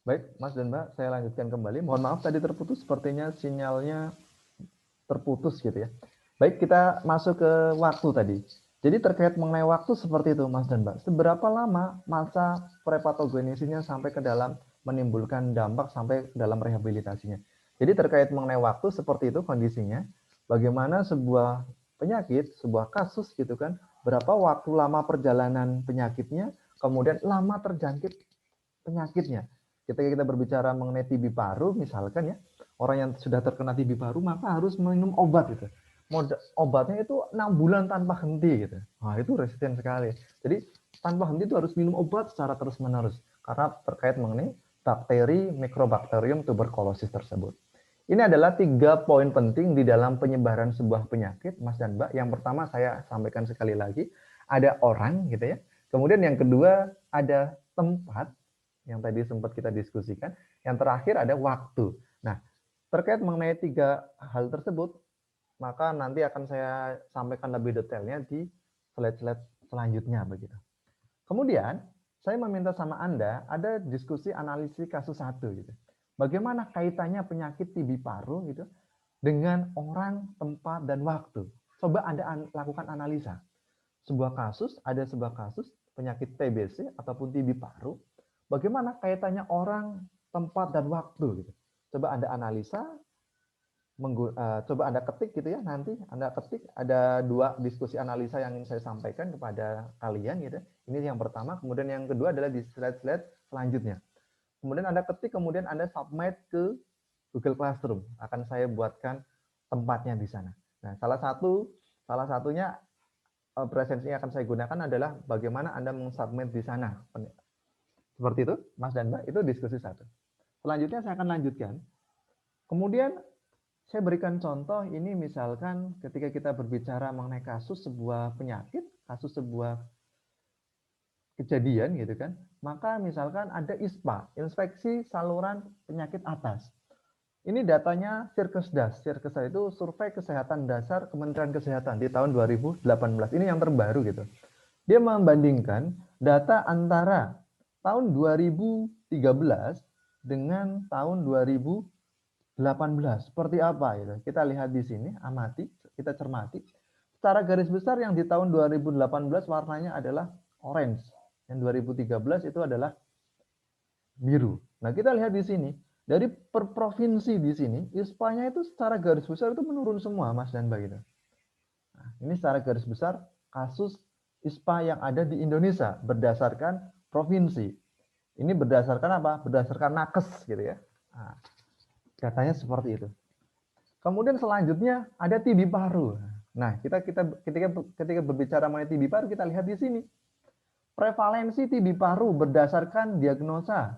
Baik, Mas dan Mbak, saya lanjutkan kembali. Mohon maaf tadi terputus, sepertinya sinyalnya terputus gitu ya. Baik, kita masuk ke waktu tadi. Jadi terkait mengenai waktu seperti itu, Mas dan Mbak. Seberapa lama masa prepatogenesinya sampai ke dalam menimbulkan dampak sampai ke dalam rehabilitasinya. Jadi terkait mengenai waktu seperti itu kondisinya. Bagaimana sebuah penyakit, sebuah kasus gitu kan, berapa waktu lama perjalanan penyakitnya, kemudian lama terjangkit penyakitnya. Ketika kita berbicara mengenai TB paru, misalkan ya, orang yang sudah terkena TB paru maka harus minum obat gitu. Obatnya itu 6 bulan tanpa henti gitu. Wah, itu resisten sekali. Jadi tanpa henti itu harus minum obat secara terus-menerus karena terkait mengenai bakteri Mycobacterium tuberculosis tersebut. Ini adalah 3 poin penting di dalam penyebaran sebuah penyakit, Mas dan Mbak. Yang pertama saya sampaikan sekali lagi, ada orang gitu ya. Kemudian yang kedua ada tempat yang tadi sempat kita diskusikan. Yang terakhir ada waktu. Nah, terkait mengenai 3 hal tersebut, maka nanti akan saya sampaikan lebih detailnya di slide-slide selanjutnya begitu. Kemudian, saya meminta sama Anda ada diskusi analisis kasus satu gitu. Bagaimana kaitannya penyakit TB paru gitu dengan orang, tempat, dan waktu. Coba Anda lakukan analisa. Ada sebuah kasus penyakit TBC ataupun TB paru. Bagaimana kaitannya orang, tempat, dan waktu gitu. Coba Anda analisa, coba Anda ketik gitu ya, nanti Anda ketik ada 2 diskusi analisa yang ingin saya sampaikan kepada kalian gitu. Ini yang pertama, kemudian yang kedua adalah di slide-slide selanjutnya. Kemudian Anda ketik, kemudian Anda submit ke Google Classroom. Akan saya buatkan tempatnya di sana. Nah, salah satunya presensi yang akan saya gunakan adalah bagaimana Anda mengsubmit di sana. Seperti itu, Mas dan Mbak, itu diskusi satu. Selanjutnya saya akan lanjutkan. Kemudian saya berikan contoh ini misalkan ketika kita berbicara mengenai kasus sebuah penyakit, kasus sebuah kejadian gitu kan, maka misalkan ada ISPA, inspeksi saluran penyakit atas. Ini datanya Sirkesdas. Sirkesdas itu Survei Kesehatan Dasar Kementerian Kesehatan di tahun 2018. Ini yang terbaru gitu. Dia membandingkan data antara tahun 2013 dengan tahun 2018. Seperti apa gitu. Kita lihat di sini, amati, kita cermati. Secara garis besar yang di tahun 2018 warnanya adalah orange. Yang 2013 itu adalah biru. Nah, kita lihat di sini, dari per provinsi di sini, ISPA-nya itu secara garis besar itu menurun semua, Mas dan Mbak. Gitu. Nah, ini secara garis besar kasus ISPA yang ada di Indonesia berdasarkan provinsi. Ini berdasarkan apa? Berdasarkan nakes gitu ya. Nah, datanya seperti itu. Kemudian selanjutnya ada TB paru. Nah, ketika berbicara mengenai TB paru, kita lihat di sini. Prevalensi TB paru berdasarkan diagnosa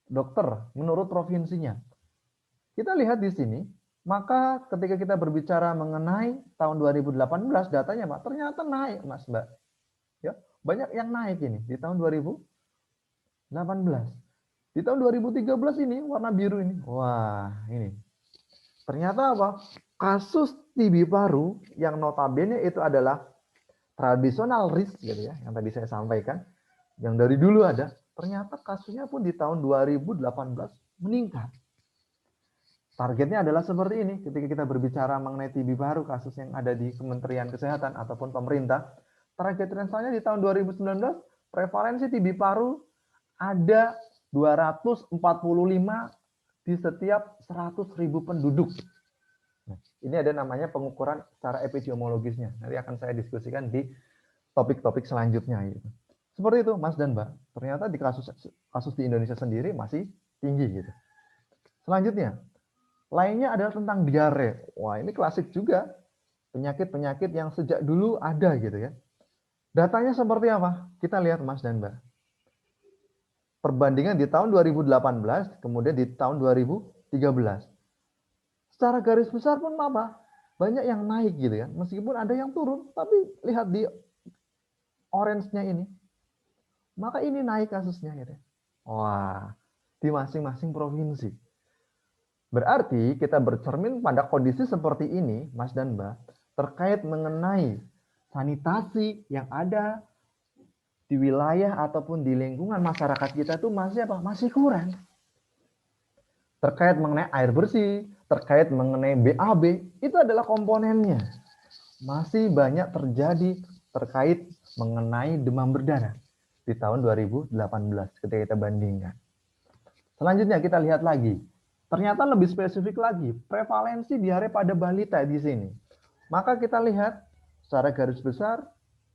dokter menurut provinsinya. Kita lihat di sini, maka ketika kita berbicara mengenai tahun 2018 datanya Pak, ternyata naik Mas Mbak. Ya, banyak yang naik ini di tahun 2018. Di tahun 2013 ini warna biru ini. Wah, ini. Ternyata apa? Kasus TB paru yang notabene itu adalah tradisional risk gitu ya, yang tadi saya sampaikan, yang dari dulu ada, ternyata kasusnya pun di tahun 2018 meningkat. Targetnya adalah seperti ini, ketika kita berbicara mengenai TB baru, kasus yang ada di Kementerian Kesehatan ataupun pemerintah, target rensalnya di tahun 2019, prevalensi TB paru ada 245 di setiap 100.000 penduduk. Nah, ini ada namanya pengukuran secara epidemiologisnya. Nanti akan saya diskusikan di topik-topik selanjutnya. Gitu. Seperti itu, Mas dan Mbak. Ternyata di kasus di Indonesia sendiri masih tinggi. Gitu. Selanjutnya, lainnya adalah tentang diare. Wah, ini klasik juga. Penyakit-penyakit yang sejak dulu ada gitu ya. Datanya seperti apa? Kita lihat Mas dan Mbak. Perbandingan di tahun 2018, kemudian di tahun 2013. Secara garis besar pun apa? Banyak yang naik gitu ya. Meskipun ada yang turun, tapi lihat di orange-nya ini. Maka ini naik kasusnya gitu. Wah, di masing-masing provinsi. Berarti kita bercermin pada kondisi seperti ini, Mas dan Mbak, terkait mengenai sanitasi yang ada di wilayah ataupun di lingkungan masyarakat kita tuh masih apa? Masih kurang. terkait mengenai air bersih, terkait mengenai BAB, itu adalah komponennya. Masih banyak terjadi terkait mengenai demam berdarah di tahun 2018 ketika kita bandingkan. Selanjutnya kita lihat lagi. Ternyata lebih spesifik lagi, prevalensi diare pada balita di sini. Maka kita lihat secara garis besar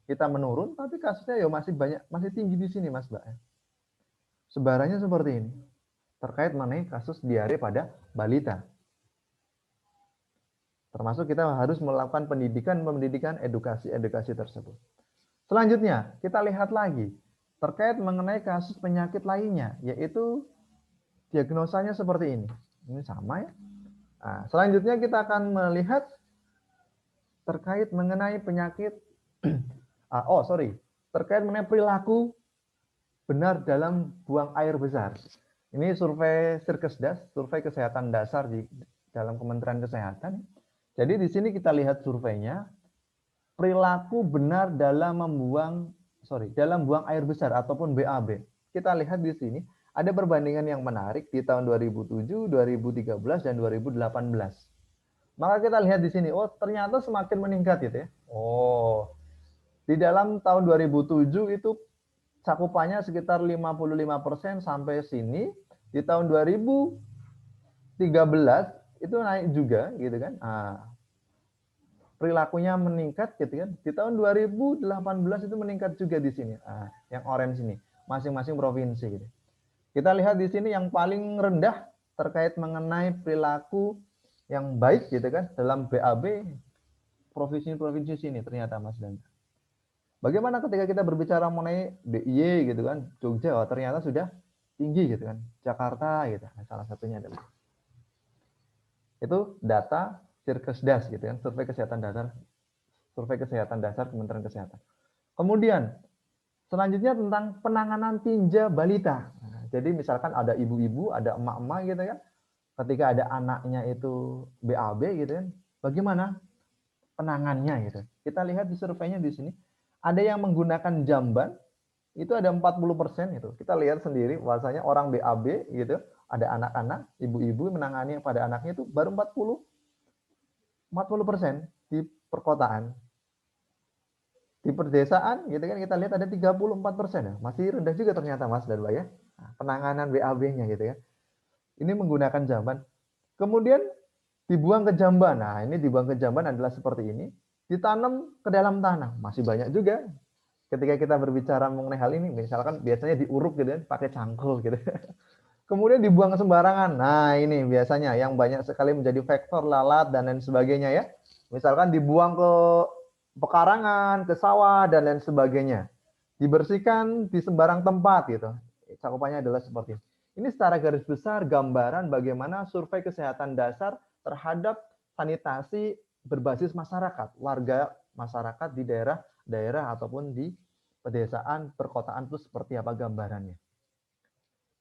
kita menurun, tapi kasusnya ya masih banyak, masih tinggi di sini, Mas Mbak. Sebarannya seperti ini, terkait mengenai kasus diare pada balita. Termasuk kita harus melakukan pendidikan, edukasi tersebut. Selanjutnya, kita lihat lagi, terkait mengenai kasus penyakit lainnya, yaitu diagnosanya seperti ini. Ini sama ya. Nah, selanjutnya kita akan melihat terkait mengenai penyakit, terkait mengenai perilaku benar dalam buang air besar. Ini survei Sirkesdas, survei kesehatan dasar di dalam Kementerian Kesehatan. Jadi di sini kita lihat surveinya, perilaku benar dalam buang air besar ataupun BAB. Kita lihat di sini ada perbandingan yang menarik di tahun 2007, 2013 dan 2018. Maka kita lihat di sini, oh ternyata semakin meningkat gitu ya. Oh, di dalam tahun 2007 itu cakupannya sekitar 55% sampai sini. Di tahun 2013 itu naik juga gitu kan. Perilakunya meningkat gitu kan. Di tahun 2018 itu meningkat juga di sini. Yang orange ini, masing-masing provinsi gitu. Kita lihat di sini yang paling rendah terkait mengenai perilaku yang baik gitu kan dalam BAB provinsi-provinsi sini ternyata Mas Dan. Bagaimana ketika kita berbicara mengenai DIY gitu kan, Jogja ternyata sudah tinggi gitu kan, Jakarta gitu, salah satunya adalah itu data Sirkesdas gitu kan, survei kesehatan dasar Kementerian Kesehatan. Kemudian selanjutnya tentang penanganan tinja balita. Nah, jadi misalkan ada ibu-ibu, ada emak-emak gitu kan, ketika ada anaknya itu BAB gitu kan, bagaimana penanganannya gitu. Kita lihat di surveinya di sini, ada yang menggunakan jamban, itu ada 40% itu. Kita lihat sendiri bahwasanya orang BAB gitu, ada anak-anak, ibu-ibu menangani pada anaknya itu baru 40% di perkotaan. Di perdesaan gitu kan kita lihat ada 34%. Ya. Masih rendah juga ternyata Mas dan Mbak ya. Nah, penanganan BAB-nya gitu ya. Ini menggunakan jamban. Kemudian dibuang ke jamban. Nah, ini dibuang ke jamban adalah seperti ini. Ditanam ke dalam tanah. Masih banyak juga ketika kita berbicara mengenai hal ini, misalkan biasanya diuruk gitu kan, pakai cangkul gitu. Kemudian dibuang sembarangan. Nah, ini biasanya yang banyak sekali menjadi faktor lalat dan lain sebagainya ya. Misalkan dibuang ke pekarangan, ke sawah dan lain sebagainya. Dibersihkan di sembarang tempat gitu. Cakupannya adalah seperti ini. Ini secara garis besar gambaran bagaimana survei kesehatan dasar terhadap sanitasi berbasis masyarakat, warga masyarakat di daerah ataupun di pedesaan, perkotaan itu seperti apa gambarannya.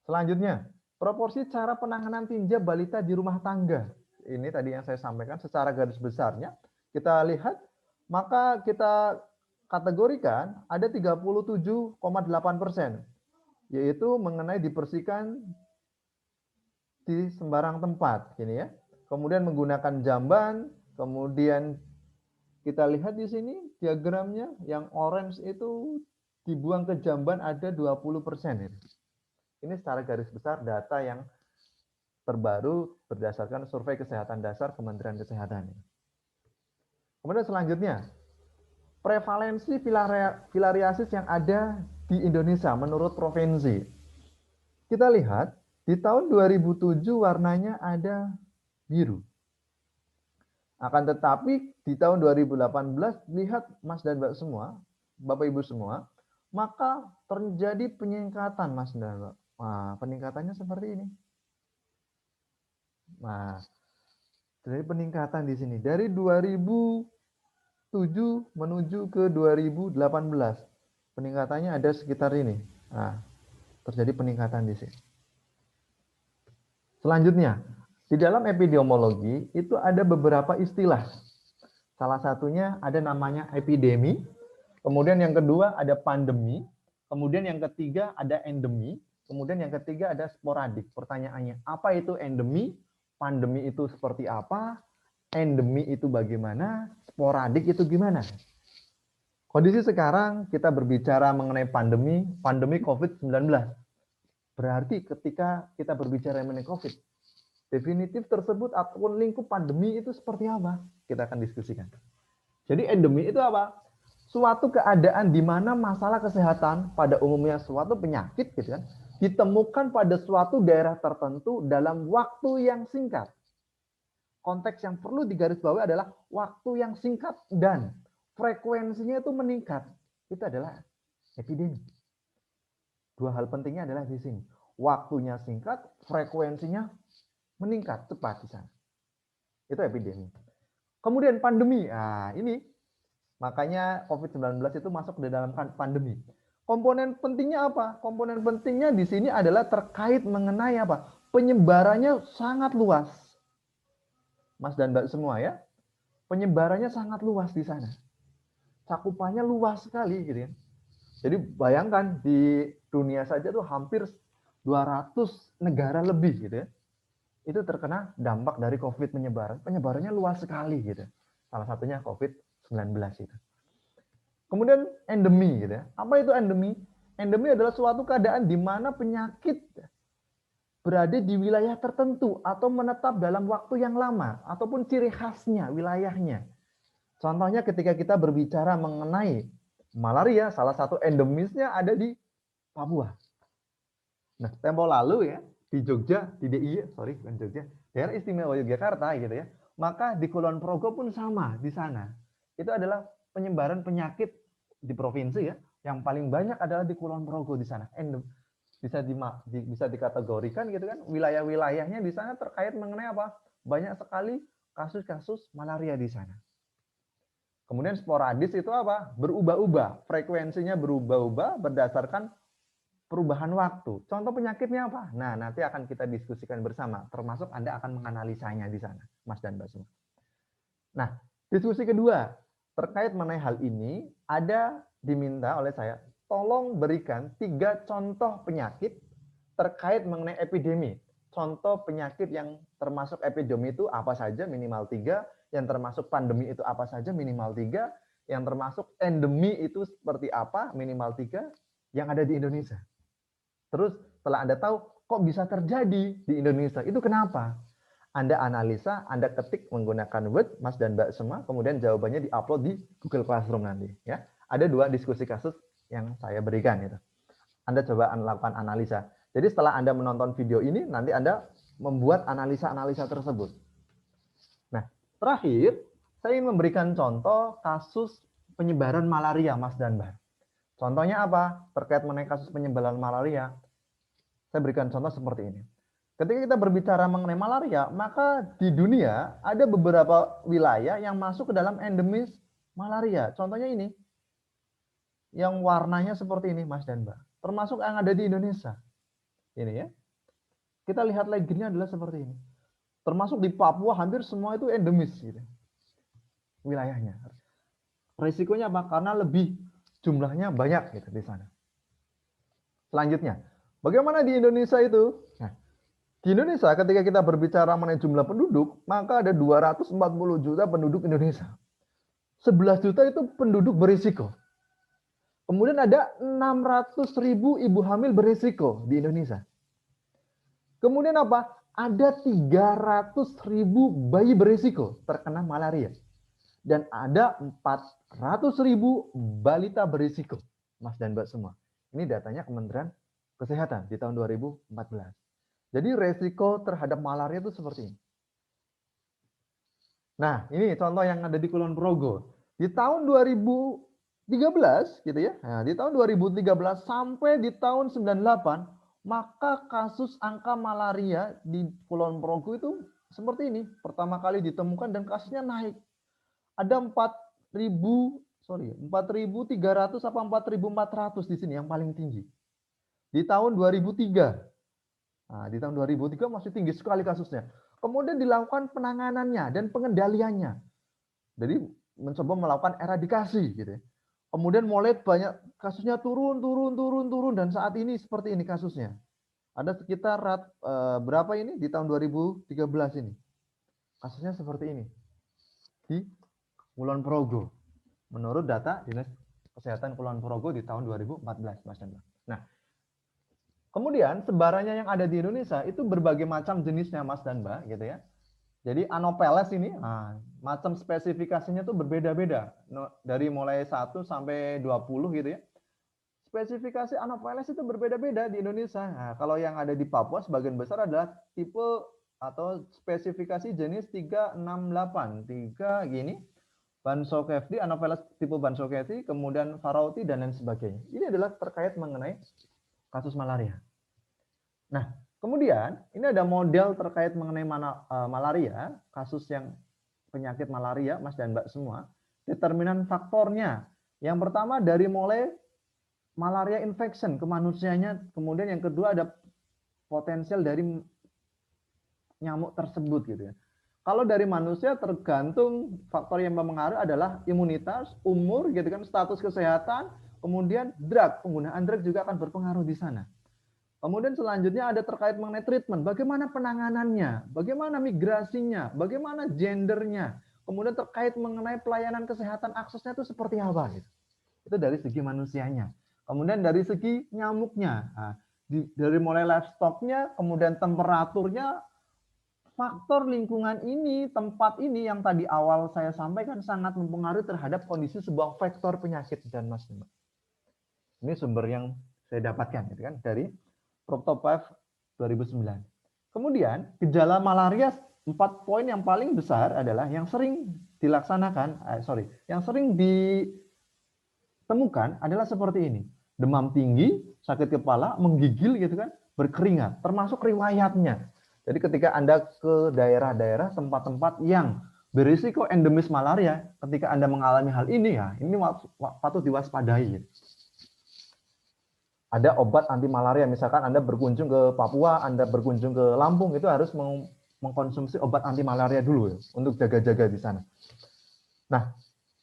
Selanjutnya, proporsi cara penanganan tinja balita di rumah tangga. Ini tadi yang saya sampaikan secara garis besarnya. Kita lihat, maka kita kategorikan ada 37,8%, yaitu mengenai dibersihkan di sembarang tempat, gini ya. Kemudian menggunakan jamban, kemudian kita lihat di sini diagramnya yang orange itu dibuang ke jamban ada 20%. Ini secara garis besar data yang terbaru berdasarkan survei kesehatan dasar Kementerian Kesehatan. Kemudian selanjutnya, prevalensi filariasis yang ada di Indonesia menurut provinsi. Kita lihat di tahun 2007 warnanya ada biru. Akan tetapi di tahun 2018 lihat Mas dan Mbak semua, Bapak Ibu semua, maka terjadi peningkatan Mas dan Mbak. Nah, peningkatannya seperti ini. Nah, dari peningkatan di sini dari 2007 menuju ke 2018. Peningkatannya ada sekitar ini. Nah, terjadi peningkatan di sini. Selanjutnya, di dalam epidemiologi itu ada beberapa istilah. Salah satunya ada namanya epidemi, kemudian yang kedua ada pandemi, kemudian yang ketiga ada endemi, Kemudian yang ketiga ada sporadik. Pertanyaannya, apa itu endemi? Pandemi itu seperti apa? Endemi itu bagaimana? Sporadik itu gimana? Kondisi sekarang kita berbicara mengenai pandemi COVID-19. Berarti ketika kita berbicara mengenai COVID, definitif tersebut ataupun lingkup pandemi itu seperti apa? Kita akan diskusikan. Jadi endemi itu apa? Suatu keadaan di mana masalah kesehatan, pada umumnya suatu penyakit gitu kan, ditemukan pada suatu daerah tertentu dalam waktu yang singkat. Konteks yang perlu digarisbawahi adalah waktu yang singkat dan frekuensinya itu meningkat. Itu adalah epidemi. Dua hal pentingnya adalah di sini. Waktunya singkat, frekuensinya meningkat cepat di sana. Itu epidemi. Kemudian pandemi. Nah, ini makanya COVID-19 itu masuk di dalam pandemi. Komponen pentingnya apa? Komponen pentingnya di sini adalah terkait mengenai apa? Penyebarannya sangat luas. Mas dan Mbak semua ya. Penyebarannya sangat luas di sana. Cakupannya luas sekali gitu ya. Jadi bayangkan di dunia saja tuh hampir 200 negara lebih gitu ya. Itu terkena dampak dari COVID penyebaran. Penyebarannya luas sekali gitu. Salah satunya COVID-19 itu. Kemudian endemi gitu ya. Apa itu endemi? Endemi adalah suatu keadaan di mana penyakit berada di wilayah tertentu atau menetap dalam waktu yang lama ataupun ciri khasnya wilayahnya. Contohnya ketika kita berbicara mengenai malaria, salah satu endemisnya ada di Papua. Nah, tempo lalu ya di Jogja, di DIY, sorry bukan Jogja, daerah istimewa Yogyakarta gitu ya. Maka di Kulon Progo pun sama di sana. Itu adalah penyebaran penyakit di provinsi ya. Yang paling banyak adalah di Kulon Progo di sana. Bisa dikategorikan gitu kan, wilayah-wilayahnya di sana terkait mengenai apa? Banyak sekali kasus-kasus malaria di sana. Kemudian sporadis itu apa? Berubah-ubah, frekuensinya berubah-ubah berdasarkan perubahan waktu. Contoh penyakitnya apa? Nah, nanti akan kita diskusikan bersama, termasuk Anda akan menganalisanya di sana, Mas dan Mbak semua. Nah, diskusi kedua terkait mengenai hal ini, ada diminta oleh saya, tolong berikan 3 contoh penyakit terkait mengenai epidemi. Contoh penyakit yang termasuk epidemi itu apa saja, minimal 3, yang termasuk pandemi itu apa saja, minimal 3, yang termasuk endemi itu seperti apa, minimal 3, yang ada di Indonesia. Terus setelah Anda tahu kok bisa terjadi di Indonesia, itu kenapa? Anda analisa, Anda ketik menggunakan Word, Mas dan Mbak semua, kemudian jawabannya diupload di Google Classroom nanti. Ya, ada 2 diskusi kasus yang saya berikan itu. Anda coba lakukan analisa. Jadi setelah Anda menonton video ini, nanti Anda membuat analisa-analisa tersebut. Nah, terakhir, saya ingin memberikan contoh kasus penyebaran malaria, Mas dan Mbak. Contohnya apa? Terkait mengenai kasus penyebaran malaria, saya berikan contoh seperti ini. Ketika kita berbicara mengenai malaria, maka di dunia ada beberapa wilayah yang masuk ke dalam endemis malaria. Contohnya ini, yang warnanya seperti ini, Mas dan Mbak. Termasuk yang ada di Indonesia. Ini ya. Kita lihat legendnya adalah seperti ini. Termasuk di Papua hampir semua itu endemis gitu. Wilayahnya. Risikonya apa? Karena lebih jumlahnya banyak gitu di sana. Selanjutnya, bagaimana di Indonesia itu? Nah, di Indonesia ketika kita berbicara mengenai jumlah penduduk, maka ada 240 juta penduduk Indonesia. 11 juta itu penduduk berisiko. Kemudian ada 600.000 ibu hamil berisiko di Indonesia. Kemudian apa? Ada 300.000 bayi berisiko terkena malaria. Dan ada 400.000 balita berisiko. Mas dan Mbak semua. Ini datanya Kementerian Kesehatan di tahun 2014. Jadi resiko terhadap malaria itu seperti ini. Nah, ini contoh yang ada di Kulon Progo. Di tahun 2013 gitu ya. Nah, di tahun 2013 sampai di tahun 98, maka kasus angka malaria di Kulon Progo itu seperti ini. Pertama kali ditemukan dan kasusnya naik. Ada 4.300 apa 4.400 di sini yang paling tinggi. Di tahun 2003. Nah, di tahun 2003 masih tinggi sekali kasusnya. Kemudian dilakukan penanganannya dan pengendaliannya. Jadi mencoba melakukan eradikasi gitu ya. Kemudian mulai banyak kasusnya turun dan saat ini seperti ini kasusnya. Ada sekitar berapa ini di tahun 2013 ini? Kasusnya seperti ini. Di Kulon Progo. Menurut data Dinas Kesehatan Kulon Progo di tahun 2014, Mas dan Mbak. Nah, kemudian sebarannya yang ada di Indonesia itu berbagai macam jenisnya, Mas dan Mbak, gitu ya. Jadi Anopheles ini, macam spesifikasinya tuh berbeda-beda. Dari mulai 1 sampai 20 gitu ya. Spesifikasi Anopheles itu berbeda-beda di Indonesia. Nah, kalau yang ada di Papua sebagian besar adalah tipe atau spesifikasi jenis 368. 3 gini, Bansokevdi, Anopheles tipe Bansokevdi, kemudian Farauti, dan lain sebagainya. Ini adalah terkait mengenai kasus malaria. Nah, kemudian ini ada model terkait mengenai malaria, kasus yang penyakit malaria, Mas dan Mbak semua. Determinan faktornya. Yang pertama dari mulai malaria infection ke manusianya, kemudian yang kedua ada potensial dari nyamuk tersebut gitu ya. Kalau dari manusia tergantung faktor yang mempengaruhi adalah imunitas, umur gitu kan, status kesehatan, kemudian penggunaan drug juga akan berpengaruh di sana. Kemudian selanjutnya ada terkait mengenai treatment, bagaimana penanganannya, bagaimana migrasinya, bagaimana gendernya, kemudian terkait mengenai pelayanan kesehatan aksesnya itu seperti apa gitu. Itu dari segi manusianya. Kemudian dari segi nyamuknya, dari mulai livestocknya, kemudian temperaturnya, faktor lingkungan ini, tempat ini yang tadi awal saya sampaikan sangat mempengaruhi terhadap kondisi sebuah vektor penyakit dan Mas. Ini sumber yang saya dapatkan gitu kan dari Proptopav 2009. Kemudian gejala malaria 4 poin yang paling besar adalah yang sering dilaksanakan, yang sering ditemukan adalah seperti ini. Demam tinggi, sakit kepala, menggigil gitu kan, berkeringat, termasuk riwayatnya. Jadi ketika Anda ke daerah-daerah tempat-tempat yang berisiko endemis malaria, ketika Anda mengalami hal ini ya, ini patut diwaspadai. Ada obat anti malaria, misalkan Anda berkunjung ke Papua, Anda berkunjung ke Lampung, itu harus mengkonsumsi obat anti malaria dulu ya, untuk jaga-jaga di sana. Nah,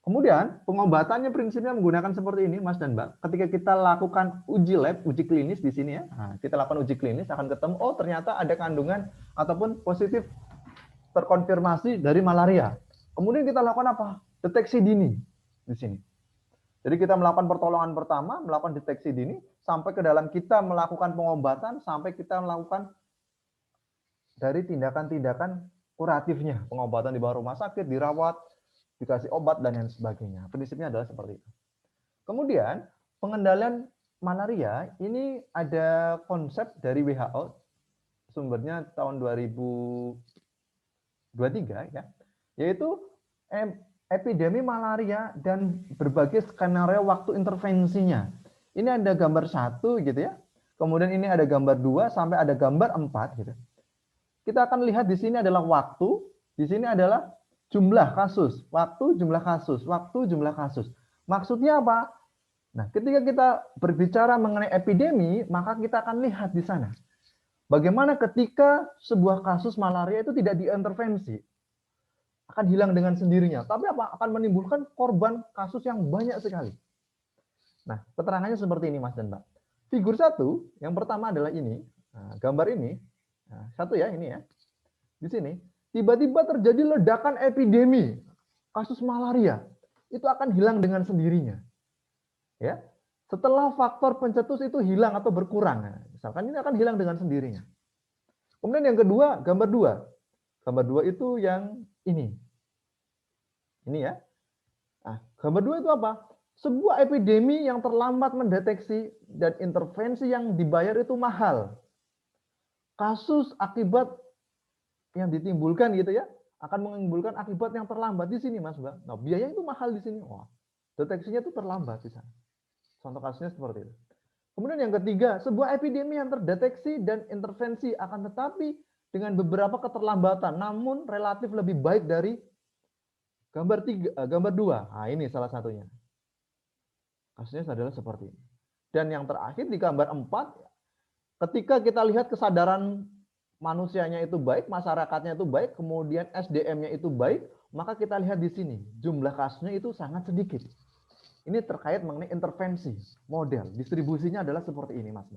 kemudian pengobatannya prinsipnya menggunakan seperti ini, Mas dan Mbak. Ketika kita lakukan uji lab, uji klinis di sini ya, kita lakukan uji klinis akan ketemu, oh ternyata ada kandungan ataupun positif terkonfirmasi dari malaria. Kemudian kita lakukan apa? Deteksi dini di sini. Jadi kita melakukan pertolongan pertama, melakukan deteksi dini, sampai ke dalam kita melakukan pengobatan, sampai kita melakukan dari tindakan-tindakan kuratifnya, pengobatan di bawah rumah sakit, dirawat, dikasih obat, dan lain sebagainya. Prinsipnya adalah seperti itu. Kemudian, pengendalian malaria, ini ada konsep dari WHO, sumbernya tahun 2023, ya, yaitu epidemi malaria dan berbagai skenario waktu intervensinya. Ini ada gambar 1 gitu ya. Kemudian ini ada gambar 2 sampai ada gambar 4 gitu. Kita akan lihat di sini adalah waktu, di sini adalah jumlah kasus, waktu, jumlah kasus, waktu, jumlah kasus. Maksudnya apa? Nah, ketika kita berbicara mengenai epidemi, maka kita akan lihat di sana. Bagaimana ketika sebuah kasus malaria itu tidak diintervensi, akan hilang dengan sendirinya. Tapi apa? Akan menimbulkan korban kasus yang banyak sekali. Nah, keterangannya seperti ini, Mas dan Mbak. Figur 1, yang pertama adalah ini. Nah, gambar ini. Nah, 1 ya, ini ya. Di sini, tiba-tiba terjadi ledakan epidemi kasus malaria. Itu akan hilang dengan sendirinya. Ya. Setelah faktor pencetus itu hilang atau berkurang. Nah, misalkan ini akan hilang dengan sendirinya. Kemudian yang kedua, gambar 2. Gambar 2 itu yang ini. Ini ya. Nah, gambar 2 itu apa? Sebuah epidemi yang terlambat mendeteksi dan intervensi yang dibayar itu mahal. Kasus akibat yang ditimbulkan gitu ya, akan menimbulkan akibat yang terlambat di sini, Mas Mbak. Nah, biaya itu mahal di sini. Wah, deteksinya itu terlambat di sana. Contoh kasusnya seperti itu. Kemudian yang ketiga, sebuah epidemi yang terdeteksi dan intervensi akan tetapi dengan beberapa keterlambatan, namun relatif lebih baik dari gambar 2. Nah, ini salah satunya. Kasusnya adalah seperti ini. Dan yang terakhir di gambar 4, ketika kita lihat kesadaran manusianya itu baik, masyarakatnya itu baik, kemudian SDM-nya itu baik, maka kita lihat di sini, jumlah kasusnya itu sangat sedikit. Ini terkait mengenai intervensi, model, distribusinya adalah seperti ini, Mas.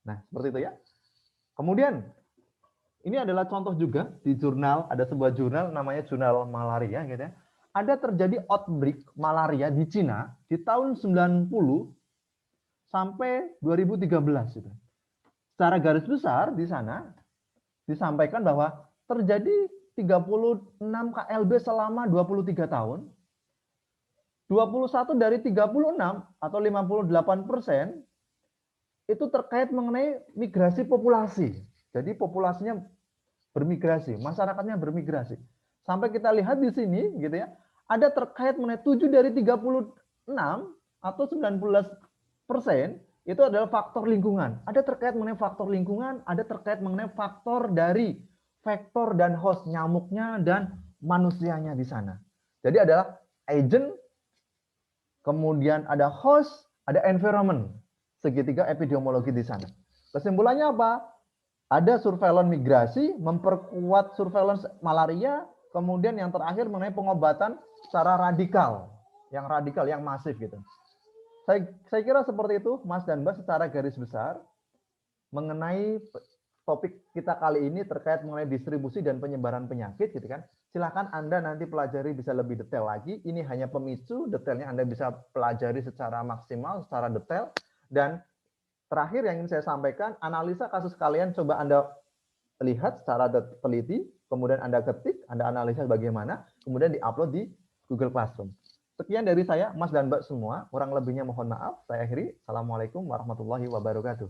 Nah, seperti itu ya. Kemudian, ini adalah contoh juga di jurnal, ada sebuah jurnal namanya Jurnal Malaria gitu ya. Ada terjadi outbreak malaria di Cina di tahun 90 sampai 2013 itu. Secara garis besar di sana disampaikan bahwa terjadi 36 KLB selama 23 tahun. 21 dari 36 atau 58% itu terkait mengenai migrasi populasi. Jadi populasinya bermigrasi, masyarakatnya bermigrasi. Sampai kita lihat di sini gitu ya, ada terkait mengenai 7 dari 36 atau 19% itu adalah faktor lingkungan. Ada terkait mengenai faktor lingkungan, ada terkait mengenai faktor dari vektor dan host nyamuknya dan manusianya di sana. Jadi adalah agent, kemudian ada host, ada environment, segitiga epidemiologi di sana. Kesimpulannya apa? Ada surveillance migrasi, memperkuat surveillance malaria, kemudian yang terakhir mengenai pengobatan secara radikal, yang masif gitu. Saya kira seperti itu, Mas dan Mbak, secara garis besar mengenai topik kita kali ini terkait mengenai distribusi dan penyebaran penyakit, gitu kan. Silahkan Anda nanti pelajari bisa lebih detail lagi. Ini hanya pemicu, detailnya Anda bisa pelajari secara maksimal, secara detail. Dan terakhir yang ingin saya sampaikan, analisa kasus kalian coba Anda lihat secara teliti, kemudian Anda ketik, Anda analisa bagaimana, kemudian diupload di Google Classroom. Sekian dari saya, Mas dan Mbak semua. Kurang lebihnya mohon maaf. Saya akhiri. Assalamualaikum warahmatullahi wabarakatuh.